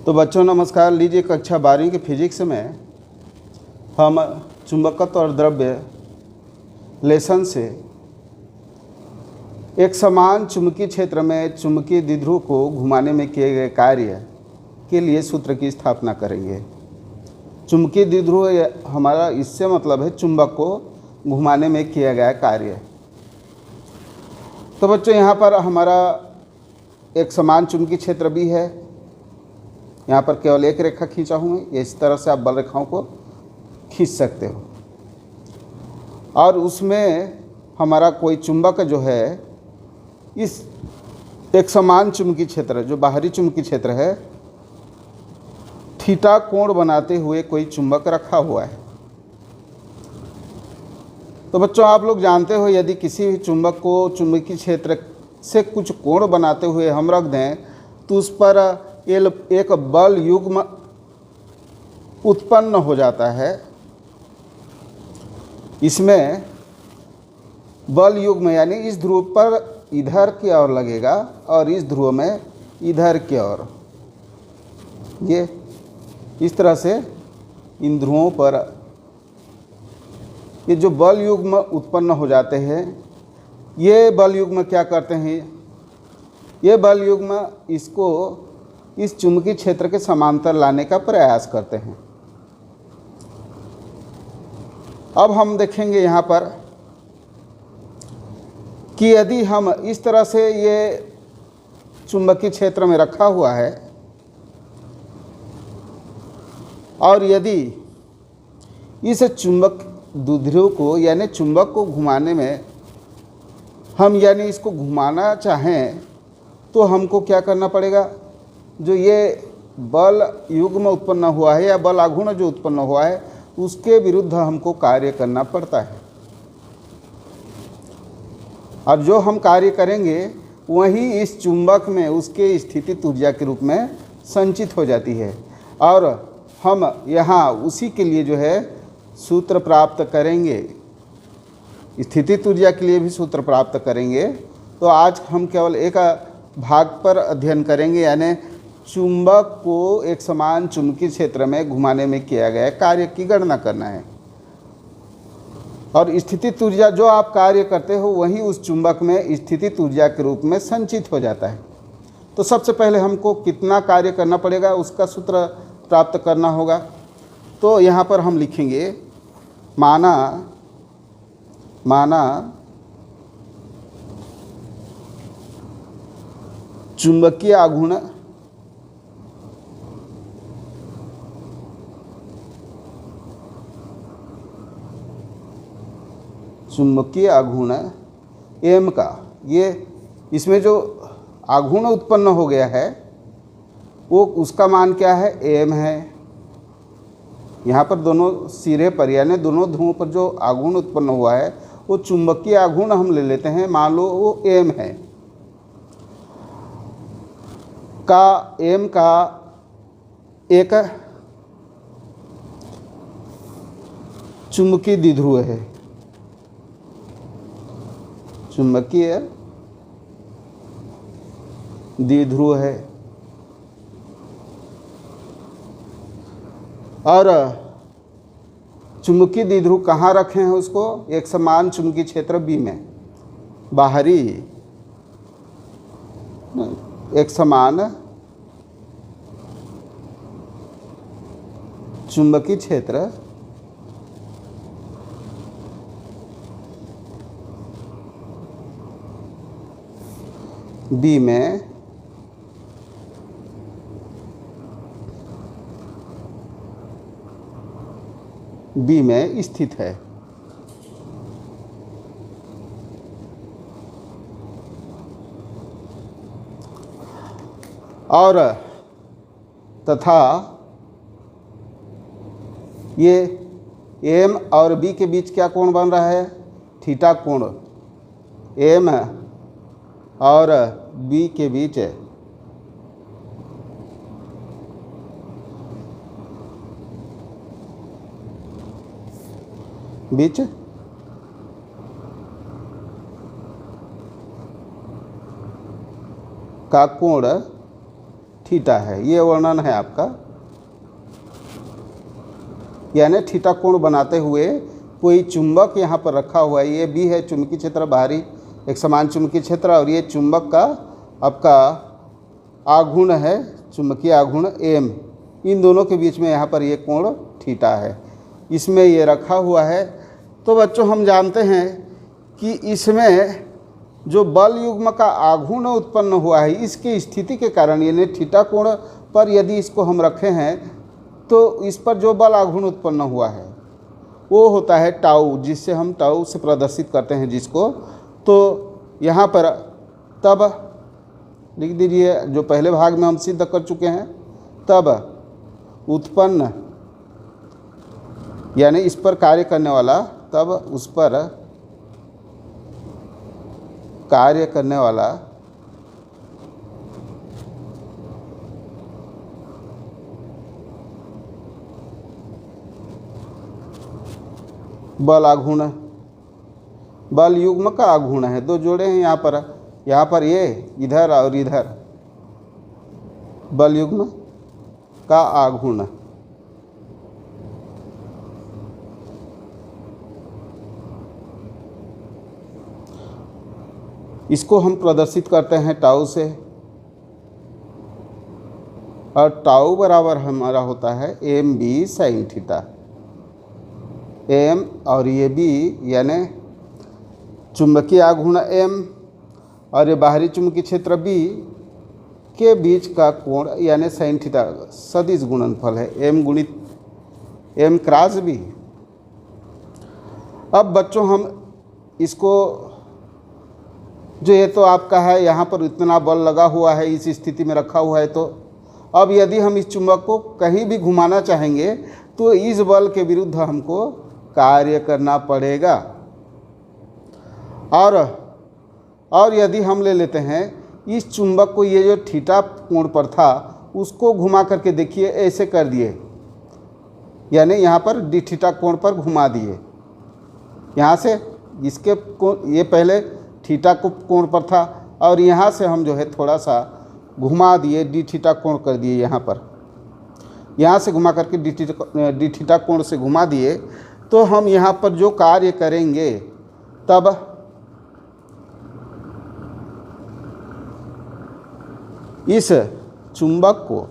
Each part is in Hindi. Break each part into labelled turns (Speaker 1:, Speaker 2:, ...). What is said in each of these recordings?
Speaker 1: तो बच्चों नमस्कार। लीजिए कक्षा 12वीं की फिजिक्स में हम चुंबकत्व और द्रव्य लेसन से एक समान चुंबकीय क्षेत्र में चुंबकीय द्विध्रुव को घुमाने में किए गए कार्य के लिए सूत्र की स्थापना करेंगे। चुंबकीय द्विध्रुव हमारा इससे मतलब है चुंबक को घुमाने में किया गया कार्य। तो बच्चों यहाँ पर हमारा एक समान चुंबकीय क्षेत्र भी है। यहाँ पर केवल एक रेखा खींचा हूँ मैं, इस तरह से आप बल रेखाओं को खींच सकते हो। और उसमें हमारा कोई चुंबक जो है इस एक समान चुंबकीय क्षेत्र जो बाहरी चुंबकीय क्षेत्र है थीटा कोण बनाते हुए कोई चुंबक रखा हुआ है। तो बच्चों आप लोग जानते हो यदि किसी भी चुंबक को चुंबकीय क्षेत्र से कुछ कोण बनाते हुए हम रख दें तो उस पर एक बल युग्म उत्पन्न हो जाता है। इसमें बल युग्म यानी इस ध्रुव पर इधर की ओर लगेगा और इस ध्रुव में इधर की ओर, ये इस तरह से इन ध्रुवों पर ये जो बल युग्म उत्पन्न हो जाते हैं, ये बल युग्म क्या करते हैं, ये बल युग्म इसको इस चुंबकीय क्षेत्र के समांतर लाने का प्रयास करते हैं। अब हम देखेंगे यहाँ पर कि यदि हम इस तरह से ये चुंबकीय क्षेत्र में रखा हुआ है और यदि इस चुंबक द्विध्रुव को यानी चुंबक को घुमाने में हम यानी इसको घुमाना चाहें तो हमको क्या करना पड़ेगा, जो ये बल युग्म उत्पन्न हुआ है या बल आघूर्ण जो उत्पन्न हुआ है उसके विरुद्ध हमको कार्य करना पड़ता है। अब जो हम कार्य करेंगे वही इस चुंबक में उसके स्थितिज ऊर्जा के रूप में संचित हो जाती है और हम यहाँ उसी के लिए जो है सूत्र प्राप्त करेंगे, स्थितिज ऊर्जा के लिए भी सूत्र प्राप्त करेंगे। तो आज हम केवल एक भाग पर अध्ययन करेंगे यानी चुंबक को एक समान चुंबकीय क्षेत्र में घुमाने में किया गया कार्य की गणना करना है और स्थितिज ऊर्जा जो आप कार्य करते हो वही उस चुंबक में स्थितिज ऊर्जा के रूप में संचित हो जाता है। तो सबसे पहले हमको कितना कार्य करना पड़ेगा उसका सूत्र प्राप्त करना होगा। तो यहाँ पर हम लिखेंगे माना चुंबकीय आघूर्ण m का, ये इसमें जो आघूर्ण उत्पन्न हो गया है वो उसका मान क्या है, m है। यहाँ पर दोनों सिरे पर यानी दोनों ध्रुवों पर जो आघूर्ण उत्पन्न हुआ है वो चुंबकीय आघूर्ण हम ले लेते हैं, मान लो वो m है। m का एक चुंबकीय द्विध्रुव है, चुंबकीय द्विध्रुव है और चुंबकीय द्विध्रुव कहाँ रखे हैं उसको, एक समान चुंबकीय क्षेत्र B में, बाहरी एक समान चुंबकीय क्षेत्र B में स्थित है। और तथा ये M और B के बीच क्या कोण बन रहा है, थीटा कोण। M और B के बीच का कोण थीटा है। ये वर्णन है आपका, यानी थीटा कोण बनाते हुए कोई चुंबक यहाँ पर रखा हुआ है। ये बी है चुंबकीय क्षेत्र, बाहरी एक समान चुंबकीय क्षेत्र, और ये चुंबक का आपका आघूर्ण है, चुंबकीय आघूर्ण एम। इन दोनों के बीच में यहाँ पर ये कोण थीटा है, इसमें ये रखा हुआ है। तो बच्चों हम जानते हैं कि इसमें जो बल युग्म का आघूर्ण उत्पन्न हुआ है, इसकी स्थिति के कारण, यानी थीटा कोण पर यदि इसको हम रखे हैं तो इस पर जो बल आघूर्ण उत्पन्न हुआ है वो होता है टाउ, जिससे हम टाउ से प्रदर्शित करते हैं जिसको। तो यहाँ पर तब लिख दीजिए, जो पहले भाग में हम सिद्ध कर चुके हैं, तब उत्पन्न यानी इस पर कार्य करने वाला, तब उस पर कार्य करने वाला बल आघूर्ण, बल युग्म का आघूर्ण है। दो जोड़े हैं यहाँ पर ये इधर और इधर, बल युग्म का आघूर्ण। इसको हम प्रदर्शित करते हैं टाउ से, और टाउ बराबर हमारा होता है M B sine theta. M और ये बी यानी चुंबकीय आघूर्ण एम और ये बाहरी चुंबकीय क्षेत्र बी के बीच का कोण यानी साइन थीटा सदिश गुणनफल है, एम गुणित एम क्रॉस बी। अब बच्चों हम इसको, जो ये तो आपका है, यहाँ पर इतना बल लगा हुआ है, इस स्थिति में रखा हुआ है, तो अब यदि हम इस चुंबक को कहीं भी घुमाना चाहेंगे तो इस बल के विरुद्ध हमको कार्य करना पड़ेगा। और यदि हम ले लेते हैं इस चुंबक को, ये जो थीटा कोण पर था उसको घुमा करके देखिए, ऐसे कर दिए, यानी यहाँ पर डी थीटा कोण पर घुमा दिए। यहाँ से इसके कोण, ये पहले थीटा को कोण पर था और यहाँ से हम जो है थोड़ा सा घुमा दिए, डी थीटा कोण कर दिए। यहाँ से घुमा करके डी थीटा कोण से घुमा दिए। तो हम यहाँ पर जो कार्य करेंगे, तब इस चुंबक को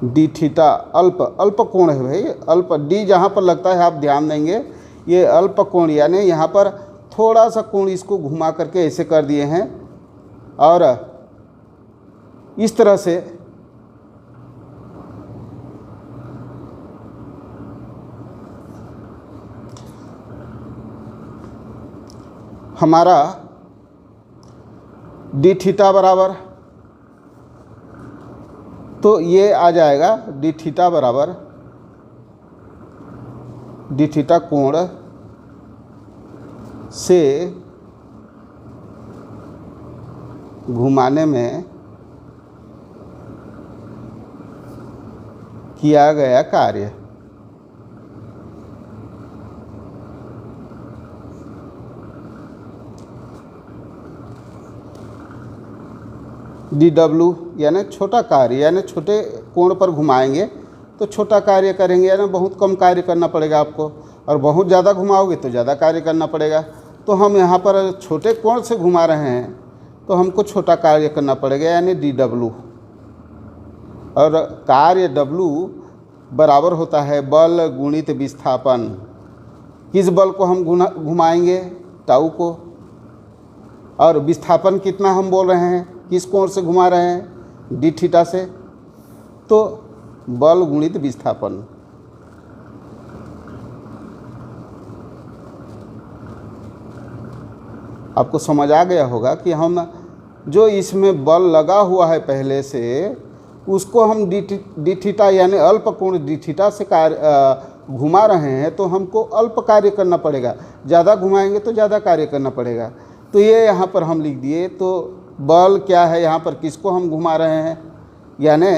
Speaker 1: डी थीटा अल्प कोण है भाई, अल्प डी जहाँ पर लगता है आप ध्यान देंगे, ये अल्प कोण यानी यहाँ पर थोड़ा सा कोण इसको घुमा करके ऐसे कर दिए हैं, और इस तरह से हमारा डी थीटा बराबर, तो ये आ जाएगा डी थीटा बराबर, डी थीटा कोण से घुमाने में किया गया कार्य। डी डब्ल्यू यानी छोटा कार्य, यानी छोटे कोण पर घुमाएंगे तो छोटा कार्य करेंगे, यानी बहुत कम कार्य करना पड़ेगा आपको, और बहुत ज़्यादा घुमाओगे तो ज़्यादा कार्य करना पड़ेगा। तो हम यहाँ पर छोटे कोण से घुमा रहे हैं तो हमको छोटा कार्य करना पड़ेगा, यानी डी डब्ल्यू। और कार्य डब्ल्यू बराबर होता है बल गुणित विस्थापन। किस बल को हम घुमाएंगे? टाउ को। और विस्थापन कितना हम बोल रहे हैं, किस कोण से घुमा रहे हैं? डी थीटा से। तो बल गुणित विस्थापन। आपको समझ आ गया होगा कि हम जो इसमें बल लगा हुआ है पहले से, उसको हम डी थीटा यानी अल्प कोण डी थीटा से घुमा रहे हैं, तो हमको अल्प कार्य करना पड़ेगा। ज़्यादा घुमाएंगे तो ज़्यादा कार्य करना पड़ेगा। तो ये यहाँ पर हम लिख दिए। तो बल क्या है, यहाँ पर किसको हम घुमा रहे हैं, यानी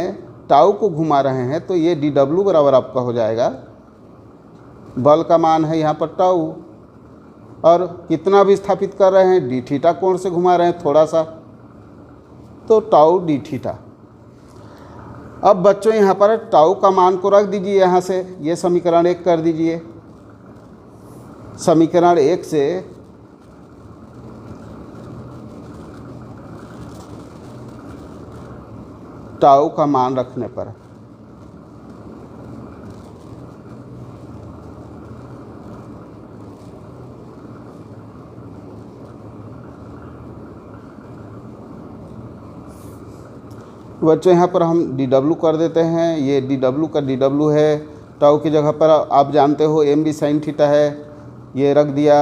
Speaker 1: टाउ को घुमा रहे हैं। तो ये डी डब्ल्यू बराबर आपका हो जाएगा, बल का मान है यहाँ पर टाउ, और कितना विस्थापित कर रहे हैं, डी थीटा कोण से घुमा रहे हैं थोड़ा सा, तो टाउ डी थीटा। अब बच्चों यहाँ पर टाउ का मान को रख दीजिए यहाँ से, ये समीकरण 1 कर दीजिए। समीकरण 1 से टाउ का मान रखने पर बच्चों यहाँ पर हम dw कर देते हैं। ये dw का dw है, टाउ की जगह पर आप जानते हो एम बी साइन थीटा है, ये रख दिया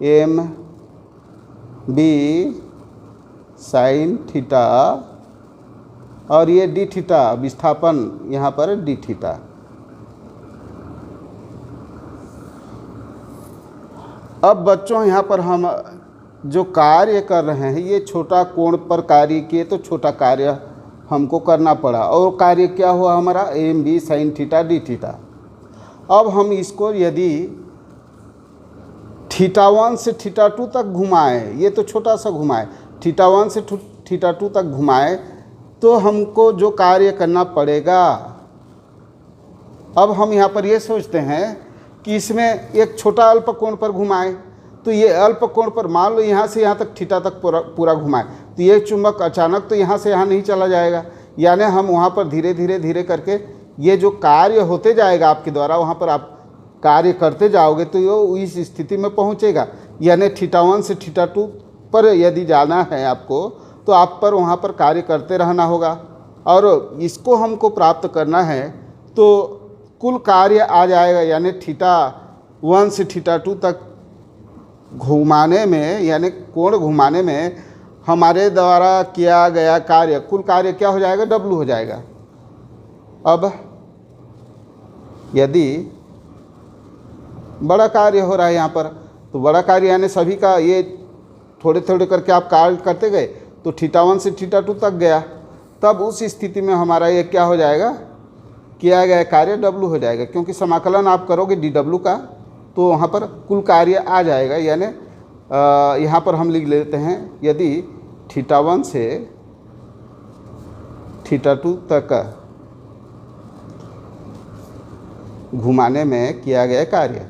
Speaker 1: एम बी साइन थीटा, और ये डी थीटा विस्थापन यहाँ पर डी थीटा। अब बच्चों यहाँ पर हम जो कार्य कर रहे हैं, ये छोटा कोण पर कार्य किए तो छोटा कार्य हमको करना पड़ा, और कार्य क्या हुआ हमारा, M B sine theta D theta. अब हम इसको यदि थीटा 1 से थीटा 2 तक घुमाएं, ये तो छोटा सा घुमाए, थीटा 1 से थीटा 2 तक घुमाएं, तो हमको जो कार्य करना पड़ेगा, अब हम यहाँ पर ये सोचते हैं कि इसमें एक छोटा अल्प कोण पर घुमाएं, तो ये अल्प कोण पर मान लो यहाँ से यहाँ तक थीटा तक पूरा घुमाएं, तो ये चुंबक अचानक तो यहाँ से यहाँ नहीं चला जाएगा, यानी हम वहाँ पर धीरे धीरे करके ये जो कार्य होते जाएगा आपके द्वारा, वहाँ पर आप कार्य करते जाओगे तो ये इस स्थिति में पहुँचेगा। यानी थीटा 1 से थीटा 2 पर यदि जाना है आपको, तो आप पर वहाँ पर कार्य करते रहना होगा, और इसको हमको प्राप्त करना है तो कुल कार्य आ जाएगा, यानी थीटा 1 से थीटा 2 तक घुमाने में, यानी कोण घुमाने में हमारे द्वारा किया गया कार्य, कुल कार्य क्या हो जाएगा, W हो जाएगा। अब यदि बड़ा कार्य हो रहा है यहाँ पर, तो बड़ा कार्य यानी सभी का ये थोड़े थोड़े करके आप कार्य करते गए, तो थीटा 1 से थीटा 2 तक गया, तब उस स्थिति में हमारा ये क्या हो जाएगा, किया गया कार्य W हो जाएगा, क्योंकि समाकलन आप करोगे dW का, तो वहाँ पर कुल कार्य आ जाएगा। यानी यहाँ पर हम लिख लेते हैं, यदि थीटा 1 से थीटा 2 तक घुमाने में किया गया कार्य,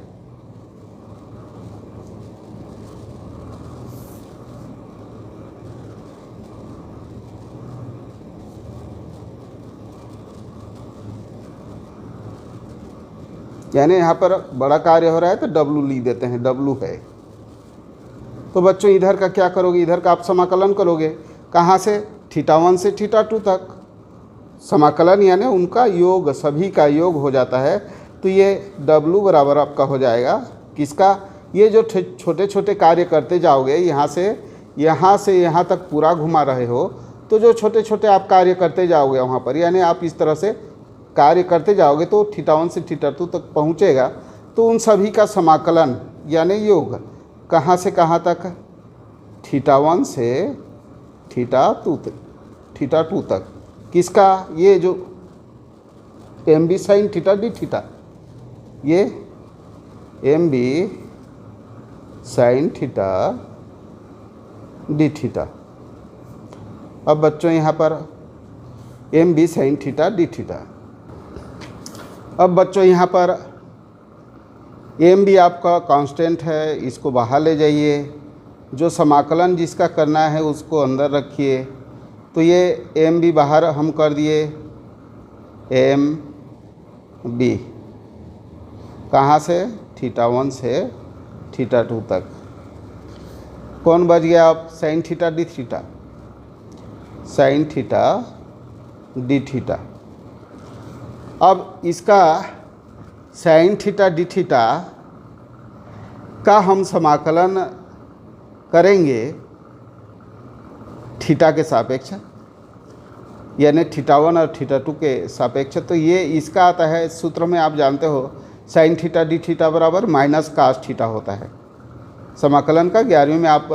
Speaker 1: यानी यहाँ पर बड़ा कार्य हो रहा है तो W लिख देते हैं, W है। तो बच्चों इधर का क्या करोगे, इधर का आप समाकलन करोगे, कहाँ से, थीटा 1 से थीटा 2 तक समाकलन, यानी उनका योग, सभी का योग हो जाता है, तो ये W बराबर आपका हो जाएगा किसका, ये जो छोटे छोटे कार्य करते जाओगे, यहाँ से यहाँ तक पूरा घुमा रहे हो, तो जो छोटे छोटे आप कार्य करते जाओगे वहाँ पर, यानी आप इस तरह से कार्य करते जाओगे तो थीटा 1 से थीटा 2 तक पहुँचेगा, तो उन सभी का समाकलन यानी योग कहाँ से कहाँ तक, थीटा 1 से थीटा 2 तक किसका, ये जो M B sine theta D theta, ये M B sine theta D theta. अब बच्चों यहाँ पर M B sine theta D theta. अब बच्चों यहाँ पर एम बी आपका कांस्टेंट है, इसको बाहर ले जाइए, जो समाकलन जिसका करना है उसको अंदर रखिए, तो ये एम बी बाहर हम कर दिए, एम बी कहाँ से, थीटा 1 से थीटा 2 तक, कौन बच गया आप, sign theta D theta, sign theta D theta. अब इसका साइन थीटा डी थीटा का हम समाकलन करेंगे थीटा के सापेक्ष, यानी थीटा 1 और थीटा 2 के सापेक्ष, तो ये इसका आता है सूत्र में, आप जानते हो साइन थीटा डी थीटा बराबर माइनस कास थीटा होता है। समाकलन का 11वीं में आप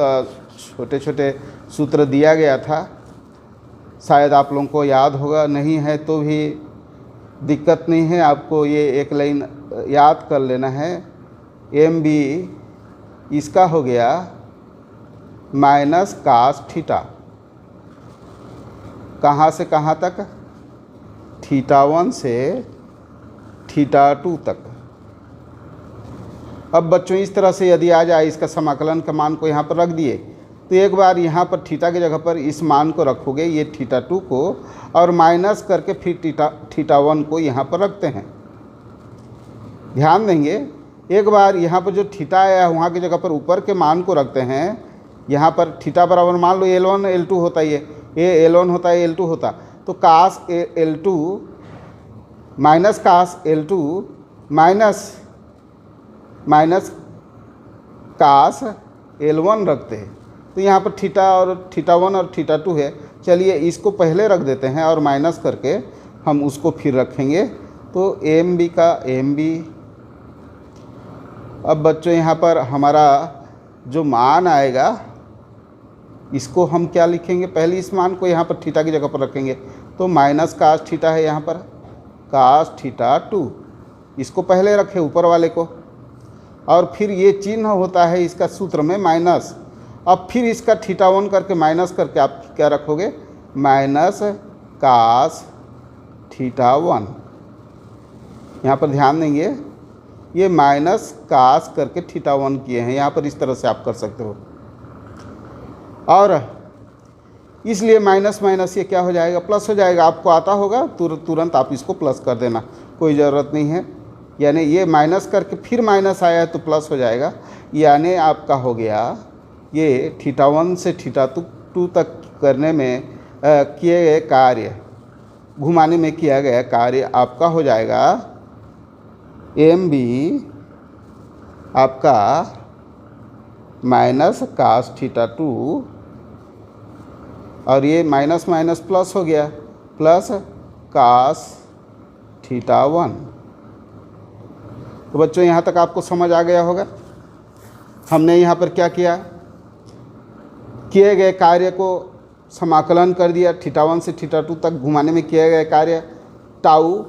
Speaker 1: छोटे छोटे सूत्र दिया गया था, शायद आप लोगों को याद होगा, नहीं है तो भी दिक्कत नहीं है, आपको ये एक लाइन याद कर लेना है, एम बी इसका हो गया माइनस कास थीटा। कहाँ से कहाँ तक? θ1 से θ2 तक। अब बच्चों इस तरह से यदि आ जाए, इसका समाकलन का मान को यहाँ पर रख दिए, तो एक बार यहाँ पर थीटा की जगह पर इस मान को रखोगे, ये θ2 को, और माइनस करके फिर θ1 को यहाँ पर रखते हैं। ध्यान देंगे, एक बार यहाँ पर जो थीटा आया वहाँ की जगह पर ऊपर के मान को रखते हैं। यहाँ पर थीटा बराबर मान लो L1 L2 होता है, ये L1 होता है, L2 होता, तो कास L2 minus cos L2 minus cos L1 रखते हैं। तो यहाँ पर थीटा और θ1 और θ2 है। चलिए इसको पहले रख देते हैं और माइनस करके हम उसको फिर रखेंगे, तो MB का MB। अब बच्चों यहाँ पर हमारा जो मान आएगा, इसको हम क्या लिखेंगे? पहले इस मान को यहाँ पर थीटा की जगह पर रखेंगे, तो माइनस कास थीटा है, यहाँ पर कास θ2, इसको पहले रखें ऊपर वाले को, और फिर ये चिन्ह होता है इसका सूत्र में माइनस। अब फिर इसका θ1 करके माइनस करके आप क्या रखोगे? Minus cos θ1। यहाँ पर ध्यान देंगे, ये माइनस कास करके θ1 किए हैं, यहाँ पर इस तरह से आप कर सकते हो। और इसलिए माइनस माइनस ये क्या हो जाएगा? प्लस हो जाएगा। आपको आता होगा तुरंत आप इसको प्लस कर देना, कोई ज़रूरत नहीं है। यानी ये माइनस करके फिर माइनस आया है तो प्लस हो जाएगा। यानी आपका हो गया ये θ1 से θ2 तक करने में किए गए कार्य, घुमाने में किया गया कार्य आपका हो जाएगा MB आपका माइनस कास θ2, और ये माइनस माइनस प्लस हो गया, प्लस कास θ1। तो बच्चों यहाँ तक आपको समझ आ गया होगा। हमने यहाँ पर क्या किया? किए गए कार्य को समाकलन कर दिया, θ1 से θ2 तक घुमाने में किए गए कार्य टाउ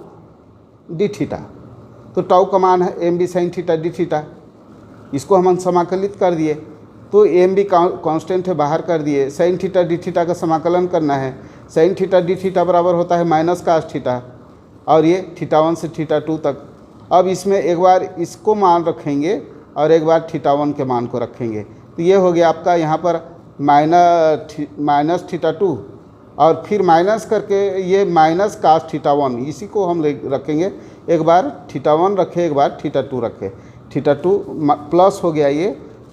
Speaker 1: डी थीटा। तो टाउ का मान है MB sin theta D theta, इसको हम समाकलित कर दिए, तो MB कांस्टेंट है, बाहर कर दिए। sin थीटा डी थीटा का समाकलन करना है, sin थीटा डी थीटा बराबर होता है माइनस कास थीटा, और ये θ1 से θ2 तक। अब इसमें एक बार इसको मान रखेंगे और एक बार θ1 के मान को रखेंगे, तो ये हो गया आपका यहाँ पर माइनस θ2, और फिर माइनस करके ये माइनस कास θ1, इसी को हम रखेंगे। एक बार θ1 रखे, एक बार θ2 रखे, θ2 प्लस हो गया, ये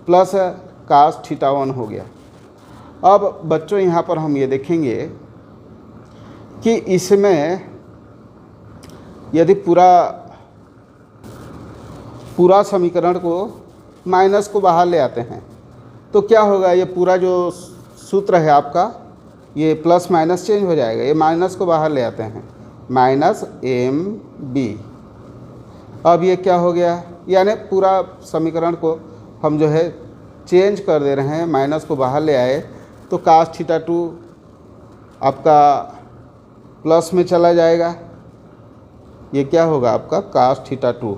Speaker 1: प्लस कास θ1 हो गया। अब बच्चों यहाँ पर हम ये देखेंगे कि इसमें यदि पूरा समीकरण को माइनस को बाहर ले आते हैं तो क्या होगा? ये पूरा जो सूत्र है आपका, ये प्लस माइनस चेंज हो जाएगा। ये माइनस को बाहर ले आते हैं, माइनस MB। अब ये क्या हो गया? यानी पूरा समीकरण को हम जो है चेंज कर दे रहे हैं, माइनस को बाहर ले आए तो कास θ2 आपका प्लस में चला जाएगा। ये क्या होगा आपका? कास θ2।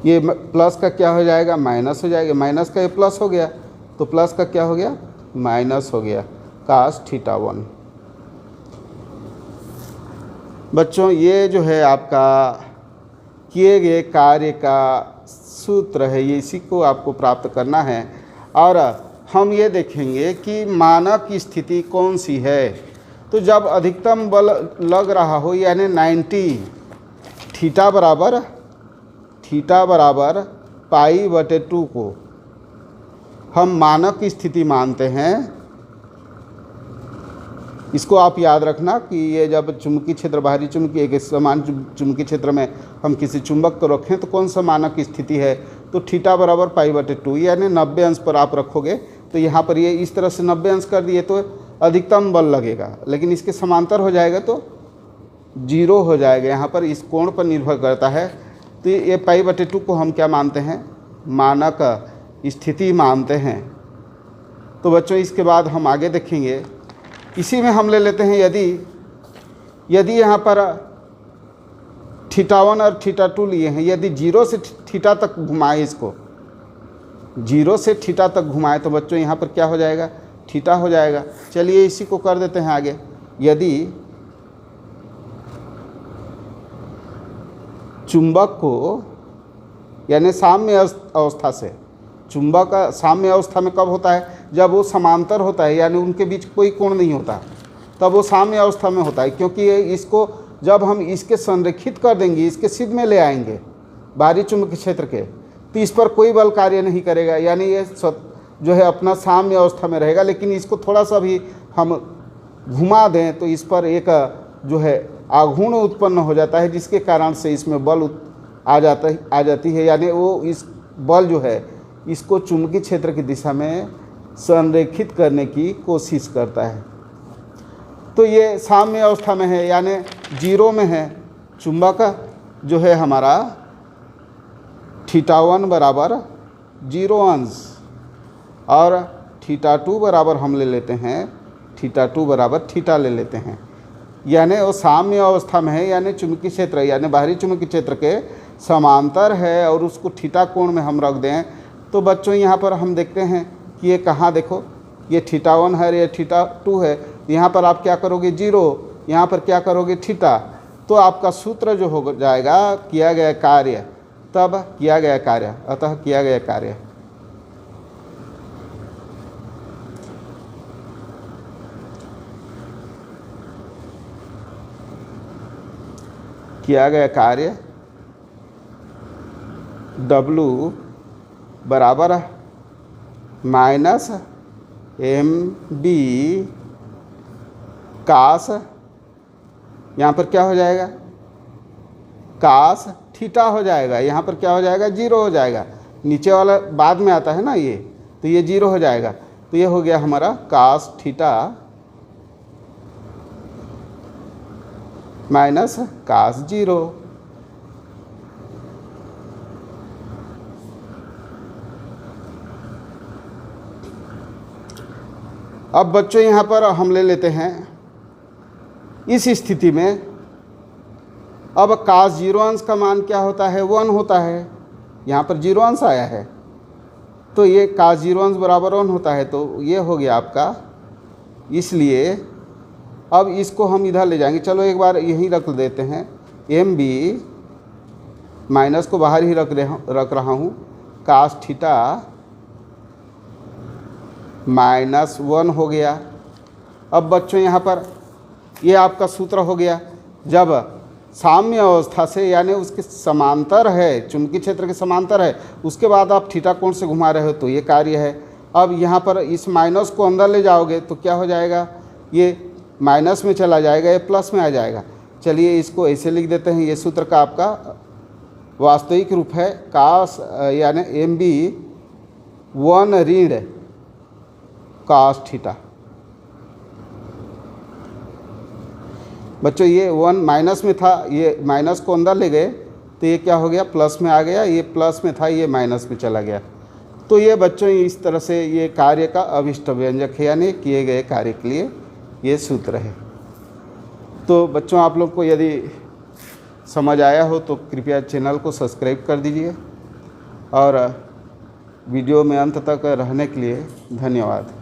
Speaker 1: ये प्लस का क्या हो जाएगा? माइनस हो जाएगा। माइनस का ये प्लस हो गया, तो प्लस का क्या हो गया? माइनस हो गया, कास θ1। बच्चों ये जो है आपका किए गए कार्य का सूत्र है, ये इसी को आपको प्राप्त करना है। और हम ये देखेंगे कि मानक स्थिति कौन सी है। तो जब अधिकतम बल लग रहा हो, यानी 90, थीटा बराबर π/2 को हम मानक स्थिति मानते हैं। इसको आप याद रखना कि ये जब चुंबकीय क्षेत्र, बाहरी चुंबकीय एक समान चुंबकीय क्षेत्र में हम किसी चुंबक को रखें तो कौन सा मानक स्थिति है? तो थीटा बराबर π/2, यानी 90 अंश पर आप रखोगे। तो यहाँ पर ये इस तरह से 90 अंश कर दिए तो अधिकतम बल लगेगा, लेकिन इसके समांतर हो जाएगा तो 0 हो जाएगा। यहाँ पर इस कोण पर निर्भर करता है। तो ये π/2 को हम क्या मानते हैं? मानक स्थिति मानते हैं। तो बच्चों इसके बाद हम आगे देखेंगे। इसी में हम ले लेते हैं, यदि यहाँ पर थीटा1 और थीटा2 लिए हैं। यदि 0 से थीटा तक घुमाए, इसको 0 से थीटा तक घुमाए तो बच्चों यहाँ पर क्या हो जाएगा, थीटा हो जाएगा। चलिए इसी को कर देते हैं आगे। यदि चुंबक को यानी साम्य अवस्था से, चुंबक का साम्य अवस्था में कब होता है, जब वो समांतर होता है, यानी उनके बीच कोई कोण नहीं होता, तब वो साम्य अवस्था में होता है। क्योंकि इसको जब हम इसके संरेखित कर देंगे, इसके सिद्ध में ले आएंगे बाहरी चुंबकीय क्षेत्र के, तो इस पर कोई बल कार्य नहीं करेगा, यानी ये जो है अपना साम्य अवस्था में रहेगा। लेकिन इसको थोड़ा सा भी हम घुमा दें तो इस पर एक जो है आघूर्ण उत्पन्न हो जाता है, जिसके कारण से इसमें बल आ जाती है, यानी वो इस बल जो है इसको चुंबकीय क्षेत्र की दिशा में संरेखित करने की कोशिश करता है। तो ये साम्य अवस्था में है, यानी 0 में है। चुंबक जो है हमारा थीटा1 बराबर 0 अंश और थीटा2 बराबर हम ले लेते हैं, थीटा2 बराबर थीटा ले लेते हैं, यानी वो साम्य अवस्था में है, यानी चुंबकीय क्षेत्र यानी बाहरी चुंबकीय क्षेत्र के समांतर है, और उसको थीटा कोण में हम रख दें तो बच्चों यहाँ पर हम देखते हैं कि ये कहाँ, देखो ये थीटा1 है, ये थीटा2 है। यहाँ पर आप क्या करोगे 0, यहाँ पर क्या करोगे थीटा, तो आपका सूत्र जो हो जाएगा किया गया कार्य, तब किया गया कार्य, अतः किया गया कार्य W बराबर माइनस MB कास, यहाँ पर क्या हो जाएगा कास थीटा हो जाएगा, यहाँ पर क्या हो जाएगा 0 हो जाएगा, नीचे वाला बाद में आता है ना ये, तो ये 0 हो जाएगा। तो ये हो गया हमारा कास थीटा माइनस कास 0। अब बच्चों यहाँ पर हम ले लेते हैं इस स्थिति में, अब कास 0 अंश का मान क्या होता है 1 होता है, यहाँ पर 0 अंश आया है तो ये कास 0 अंश बराबर 1 होता है, तो ये हो गया आपका। इसलिए अब इसको हम इधर ले जाएंगे, चलो एक बार यहीं रख देते हैं, MB माइनस को बाहर ही रख रहा हूँ, कास थीटा माइनस 1 हो गया। अब बच्चों यहाँ पर ये आपका सूत्र हो गया, जब साम्य अवस्था से यानी उसके समांतर है, चुंबकीय क्षेत्र के समांतर है, उसके बाद आप थीटा कोण से घुमा रहे हो तो ये कार्य है। अब यहाँ पर इस माइनस को अंदर ले जाओगे तो क्या हो जाएगा, ये माइनस में चला जाएगा, ये प्लस में आ जाएगा। चलिए इसको ऐसे लिख देते हैं, ये सूत्र का आपका वास्तविक रूप है कास यानी MB 1 ऋण कास थीटा। बच्चों ये 1 माइनस में था, ये माइनस को अंदर ले गए तो ये क्या हो गया प्लस में आ गया, ये प्लस में था ये माइनस में चला गया। तो ये बच्चों इस तरह से ये कार्य का अभिष्ट व्यंजक है, यानी किए गए कार्य के लिए ये सूत्र है। तो बच्चों आप लोग को यदि समझ आया हो तो कृपया चैनल को सब्सक्राइब कर दीजिए, और वीडियो में अंत तक रहने के लिए धन्यवाद।